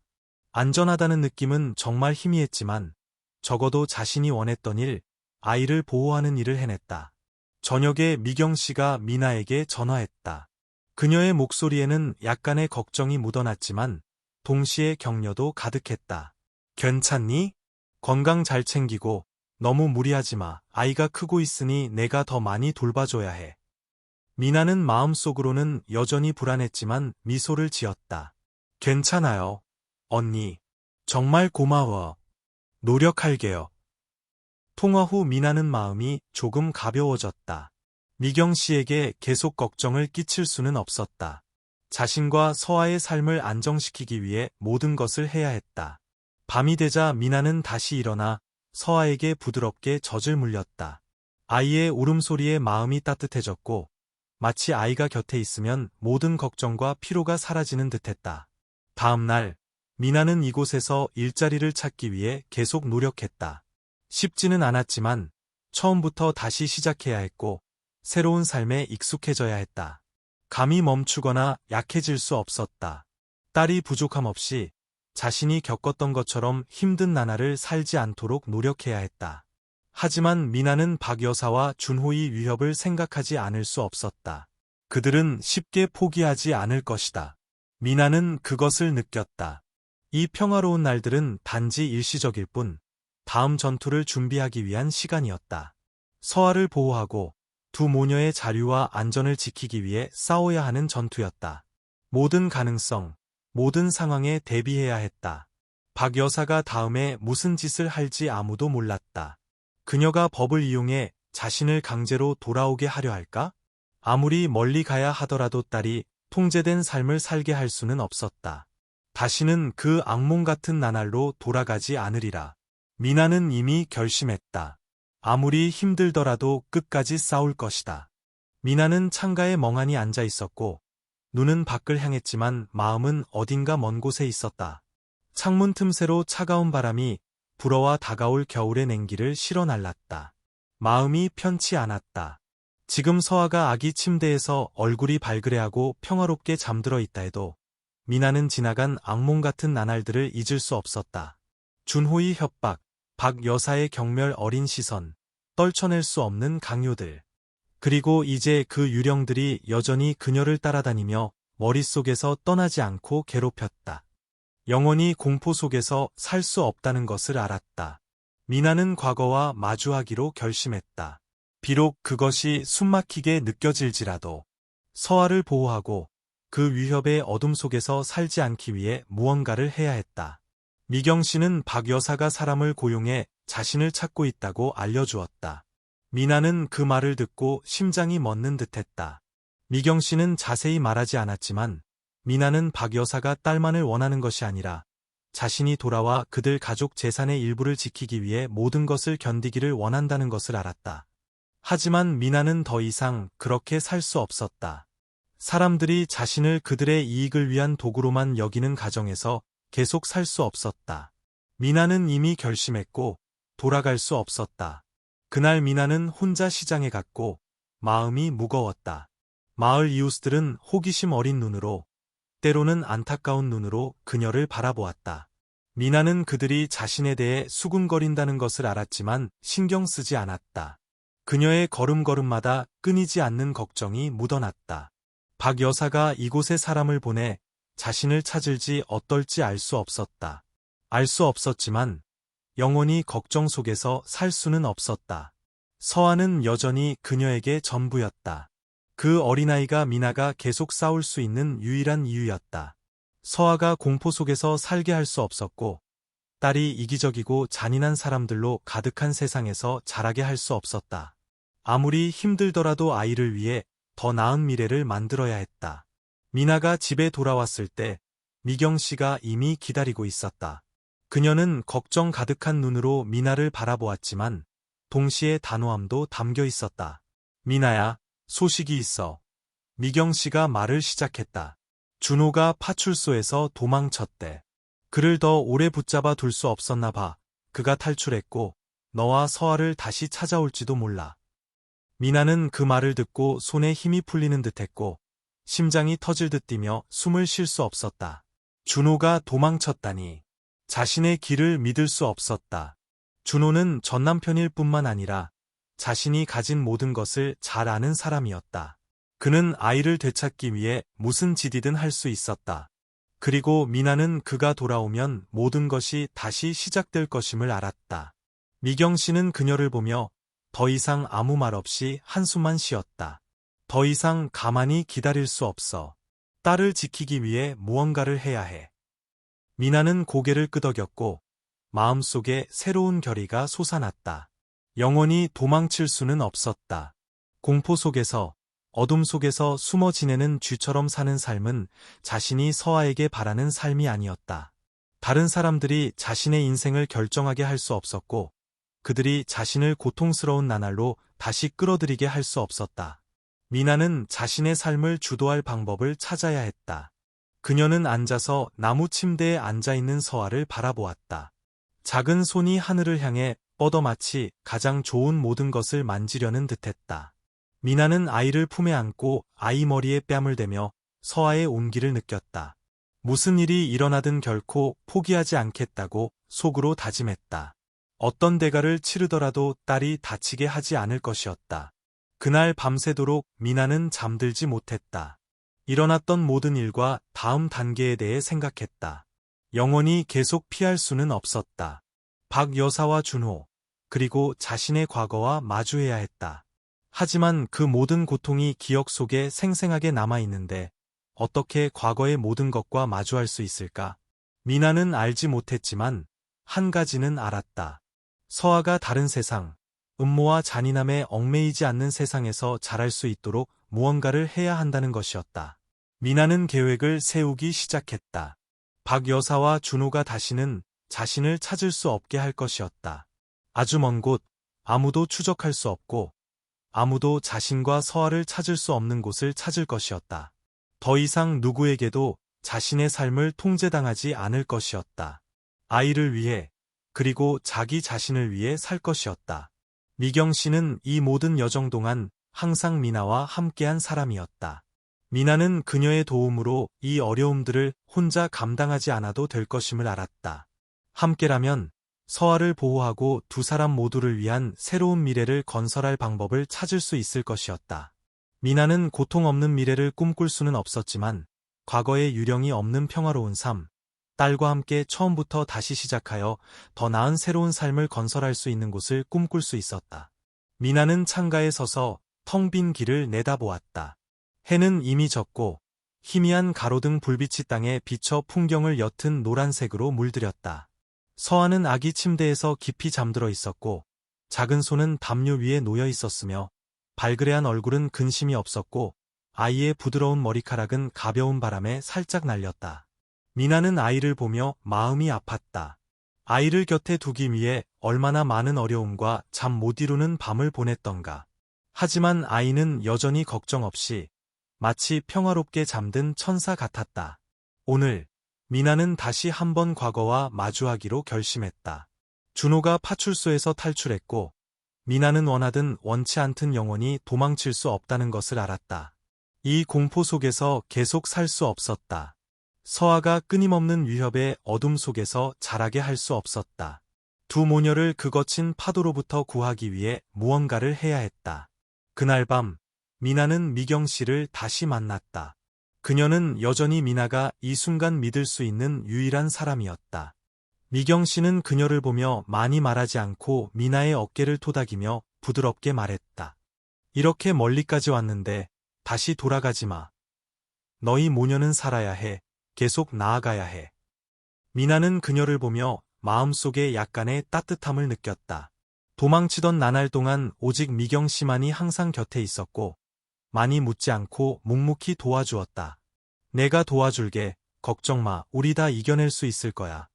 안전하다는 느낌은 정말 희미했지만 적어도 자신이 원했던 일, 아이를 보호하는 일을 해냈다. 저녁에 미경 씨가 미나에게 전화했다. 그녀의 목소리에는 약간의 걱정이 묻어났지만 동시에 격려도 가득했다. 괜찮니? 건강 잘 챙기고 너무 무리하지 마. 아이가 크고 있으니 내가 더 많이 돌봐줘야 해. 미나는 마음속으로는 여전히 불안했지만 미소를 지었다. 괜찮아요. 언니. 정말 고마워. 노력할게요. 통화 후 미나는 마음이 조금 가벼워졌다. 미경 씨에게 계속 걱정을 끼칠 수는 없었다. 자신과 서아의 삶을 안정시키기 위해 모든 것을 해야 했다. 밤이 되자 미나는 다시 일어나 서아에게 부드럽게 젖을 물렸다. 아이의 울음소리에 마음이 따뜻해졌고 마치 아이가 곁에 있으면 모든 걱정과 피로가 사라지는 듯했다. 다음 날 미나는 이곳에서 일자리를 찾기 위해 계속 노력했다. 쉽지는 않았지만 처음부터 다시 시작해야 했고 새로운 삶에 익숙해져야 했다. 감이 멈추거나 약해질 수 없었다. 딸이 부족함 없이 자신이 겪었던 것처럼 힘든 나날을 살지 않도록 노력해야 했다. 하지만 미나는 박 여사와 준호의 위협을 생각하지 않을 수 없었다. 그들은 쉽게 포기하지 않을 것이다. 미나는 그것을 느꼈다. 이 평화로운 날들은 단지 일시적일 뿐 다음 전투를 준비하기 위한 시간이었다. 서아를 보호하고 두 모녀의 자유와 안전을 지키기 위해 싸워야 하는 전투였다. 모든 가능성, 모든 상황에 대비해야 했다. 박 여사가 다음에 무슨 짓을 할지 아무도 몰랐다. 그녀가 법을 이용해 자신을 강제로 돌아오게 하려 할까? 아무리 멀리 가야 하더라도 딸이 통제된 삶을 살게 할 수는 없었다. 다시는 그 악몽 같은 나날로 돌아가지 않으리라. 미나는 이미 결심했다. 아무리 힘들더라도 끝까지 싸울 것이다. 미나는 창가에 멍하니 앉아 있었고 눈은 밖을 향했지만 마음은 어딘가 먼 곳에 있었다. 창문 틈새로 차가운 바람이 불어와 다가올 겨울의 냉기를 실어 날랐다. 마음이 편치 않았다. 지금 서아가 아기 침대에서 얼굴이 발그레하고 평화롭게 잠들어 있다 해도 미나는 지나간 악몽 같은 나날들을 잊을 수 없었다. 준호의 협박, 박 여사의 경멸 어린 시선, 떨쳐낼 수 없는 강요들. 그리고 이제 그 유령들이 여전히 그녀를 따라다니며 머릿속에서 떠나지 않고 괴롭혔다. 영원히 공포 속에서 살 수 없다는 것을 알았다. 미나는 과거와 마주하기로 결심했다. 비록 그것이 숨막히게 느껴질지라도 서아를 보호하고 그 위협의 어둠 속에서 살지 않기 위해 무언가를 해야 했다. 미경 씨는 박 여사가 사람을 고용해 자신을 찾고 있다고 알려주었다. 미나는 그 말을 듣고 심장이 멎는 듯했다. 미경 씨는 자세히 말하지 않았지만 미나는 박 여사가 딸만을 원하는 것이 아니라 자신이 돌아와 그들 가족 재산의 일부를 지키기 위해 모든 것을 견디기를 원한다는 것을 알았다. 하지만 미나는 더 이상 그렇게 살 수 없었다. 사람들이 자신을 그들의 이익을 위한 도구로만 여기는 가정에서 계속 살 수 없었다. 미나는 이미 결심했고 돌아갈 수 없었다. 그날 미나는 혼자 시장에 갔고 마음이 무거웠다. 마을 이웃들은 호기심 어린 눈으로, 때로는 안타까운 눈으로 그녀를 바라보았다. 미나는 그들이 자신에 대해 수군거린다는 것을 알았지만 신경 쓰지 않았다. 그녀의 걸음걸음마다 끊이지 않는 걱정이 묻어났다. 박 여사가 이곳에 사람을 보내 자신을 찾을지 어떨지 알 수 없었다. 알 수 없었지만 영원히 걱정 속에서 살 수는 없었다. 서아는 여전히 그녀에게 전부였다. 그 어린아이가 미나가 계속 싸울 수 있는 유일한 이유였다. 서아가 공포 속에서 살게 할 수 없었고 딸이 이기적이고 잔인한 사람들로 가득한 세상에서 자라게 할 수 없었다. 아무리 힘들더라도 아이를 위해 더 나은 미래를 만들어야 했다. 미나가 집에 돌아왔을 때 미경 씨가 이미 기다리고 있었다. 그녀는 걱정 가득한 눈으로 미나를 바라보았지만 동시에 단호함도 담겨 있었다. 미나야, 소식이 있어. 미경 씨가 말을 시작했다. 준호가 파출소에서 도망쳤대. 그를 더 오래 붙잡아 둘 수 없었나 봐. 그가 탈출했고 너와 서아를 다시 찾아올지도 몰라. 미나는 그 말을 듣고 손에 힘이 풀리는 듯했고 심장이 터질 듯 뛰며 숨을 쉴 수 없었다. 준호가 도망쳤다니. 자신의 길을 믿을 수 없었다. 준호는 전 남편일 뿐만 아니라 자신이 가진 모든 것을 잘 아는 사람이었다. 그는 아이를 되찾기 위해 무슨 짓이든 할 수 있었다. 그리고 미나는 그가 돌아오면 모든 것이 다시 시작될 것임을 알았다. 미경 씨는 그녀를 보며 더 이상 아무 말 없이 한숨만 쉬었다. 더 이상 가만히 기다릴 수 없어. 딸을 지키기 위해 무언가를 해야 해. 미나는 고개를 끄덕였고 마음속에 새로운 결의가 솟아났다. 영원히 도망칠 수는 없었다. 공포 속에서, 어둠 속에서 숨어 지내는 쥐처럼 사는 삶은 자신이 서아에게 바라는 삶이 아니었다. 다른 사람들이 자신의 인생을 결정하게 할 수 없었고 그들이 자신을 고통스러운 나날로 다시 끌어들이게 할 수 없었다. 미나는 자신의 삶을 주도할 방법을 찾아야 했다. 그녀는 앉아서 나무 침대에 앉아있는 서아를 바라보았다. 작은 손이 하늘을 향해 뻗어 마치 가장 좋은 모든 것을 만지려는 듯했다. 미나는 아이를 품에 안고 아이 머리에 뺨을 대며 서아의 온기를 느꼈다. 무슨 일이 일어나든 결코 포기하지 않겠다고 속으로 다짐했다. 어떤 대가를 치르더라도 딸이 다치게 하지 않을 것이었다. 그날 밤새도록 미나는 잠들지 못했다. 일어났던 모든 일과 다음 단계에 대해 생각했다. 영원히 계속 피할 수는 없었다. 박 여사와 준호, 그리고 자신의 과거와 마주해야 했다. 하지만 그 모든 고통이 기억 속에 생생하게 남아있는데 어떻게 과거의 모든 것과 마주할 수 있을까? 미나는 알지 못했지만 한 가지는 알았다. 서아가 다른 세상, 음모와 잔인함에 얽매이지 않는 세상에서 자랄 수 있도록 무언가를 해야 한다는 것이었다. 미나는 계획을 세우기 시작했다. 박 여사와 준호가 다시는 자신을 찾을 수 없게 할 것이었다. 아주 먼 곳, 아무도 추적할 수 없고 아무도 자신과 서아를 찾을 수 없는 곳을 찾을 것이었다. 더 이상 누구에게도 자신의 삶을 통제당하지 않을 것이었다. 아이를 위해, 그리고 자기 자신을 위해 살 것이었다. 미경 씨는 이 모든 여정 동안 항상 미나와 함께한 사람이었다. 미나는 그녀의 도움으로 이 어려움들을 혼자 감당하지 않아도 될 것임을 알았다. 함께라면 서아를 보호하고 두 사람 모두를 위한 새로운 미래를 건설할 방법을 찾을 수 있을 것이었다. 미나는 고통 없는 미래를 꿈꿀 수는 없었지만 과거의 유령이 없는 평화로운 삶, 딸과 함께 처음부터 다시 시작하여 더 나은 새로운 삶을 건설할 수 있는 곳을 꿈꿀 수 있었다. 미나는 창가에 서서 텅 빈 길을 내다보았다. 해는 이미 졌고 희미한 가로등 불빛이 땅에 비쳐 풍경을 옅은 노란색으로 물들였다. 서아는 아기 침대에서 깊이 잠들어 있었고 작은 손은 담요 위에 놓여 있었으며 발그레한 얼굴은 근심이 없었고 아이의 부드러운 머리카락은 가벼운 바람에 살짝 날렸다. 미나는 아이를 보며 마음이 아팠다. 아이를 곁에 두기 위해 얼마나 많은 어려움과 잠 못 이루는 밤을 보냈던가. 하지만 아이는 여전히 걱정 없이 마치 평화롭게 잠든 천사 같았다. 오늘 미나는 다시 한번 과거와 마주하기로 결심했다. 준호가 파출소에서 탈출했고 미나는 원하든 원치 않든 영원히 도망칠 수 없다는 것을 알았다. 이 공포 속에서 계속 살 수 없었다. 서아가 끊임없는 위협의 어둠 속에서 자라게 할 수 없었다. 두 모녀를 그 거친 파도로부터 구하기 위해 무언가를 해야 했다. 그날 밤 미나는 미경 씨를 다시 만났다. 그녀는 여전히 미나가 이 순간 믿을 수 있는 유일한 사람이었다. 미경 씨는 그녀를 보며 많이 말하지 않고 미나의 어깨를 토닥이며 부드럽게 말했다. 이렇게 멀리까지 왔는데 다시 돌아가지 마. 너희 모녀는 살아야 해. 계속 나아가야 해. 미나는 그녀를 보며 마음속에 약간의 따뜻함을 느꼈다. 도망치던 나날 동안 오직 미경 씨만이 항상 곁에 있었고 많이 묻지 않고 묵묵히 도와주었다. 내가 도와줄게. 걱정 마. 우리 다 이겨낼 수 있을 거야.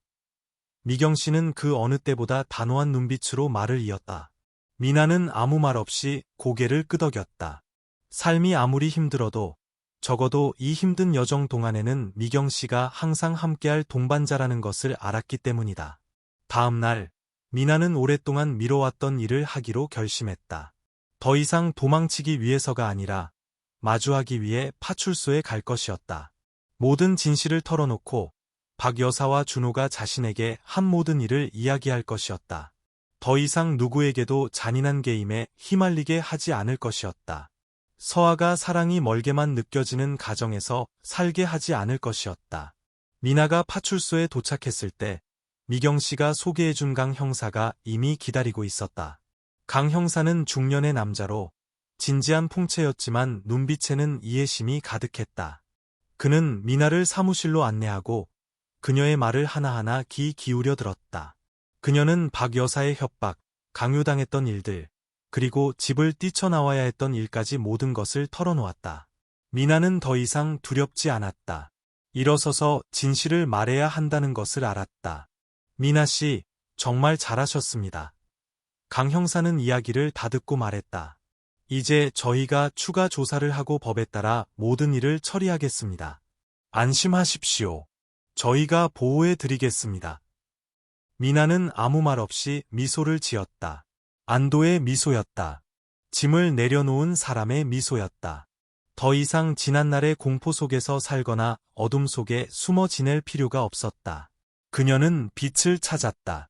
미경 씨는 그 어느 때보다 단호한 눈빛으로 말을 이었다. 미나는 아무 말 없이 고개를 끄덕였다. 삶이 아무리 힘들어도 적어도 이 힘든 여정 동안에는 미경 씨가 항상 함께할 동반자라는 것을 알았기 때문이다. 다음 날, 미나는 오랫동안 미뤄왔던 일을 하기로 결심했다. 더 이상 도망치기 위해서가 아니라 마주하기 위해 파출소에 갈 것이었다. 모든 진실을 털어놓고 박 여사와 준호가 자신에게 한 모든 일을 이야기할 것이었다. 더 이상 누구에게도 잔인한 게임에 휘말리게 하지 않을 것이었다. 서아가 사랑이 멀게만 느껴지는 가정에서 살게 하지 않을 것이었다. 미나가 파출소에 도착했을 때 미경 씨가 소개해준 강 형사가 이미 기다리고 있었다. 강 형사는 중년의 남자로 진지한 풍채였지만 눈빛에는 이해심이 가득했다. 그는 미나를 사무실로 안내하고 그녀의 말을 하나하나 귀 기울여 들었다. 그녀는 박 여사의 협박, 강요당했던 일들, 그리고 집을 뛰쳐나와야 했던 일까지 모든 것을 털어놓았다. 미나는 더 이상 두렵지 않았다. 일어서서 진실을 말해야 한다는 것을 알았다. 미나 씨, 정말 잘하셨습니다. 강 형사는 이야기를 다듣고 말했다. 이제 저희가 추가 조사를 하고 법에 따라 모든 일을 처리하겠습니다. 안심하십시오. 저희가 보호해 드리겠습니다. 미나는 아무 말 없이 미소를 지었다. 안도의 미소였다. 짐을 내려놓은 사람의 미소였다. 더 이상 지난날의 공포 속에서 살거나 어둠 속에 숨어 지낼 필요가 없었다. 그녀는 빛을 찾았다.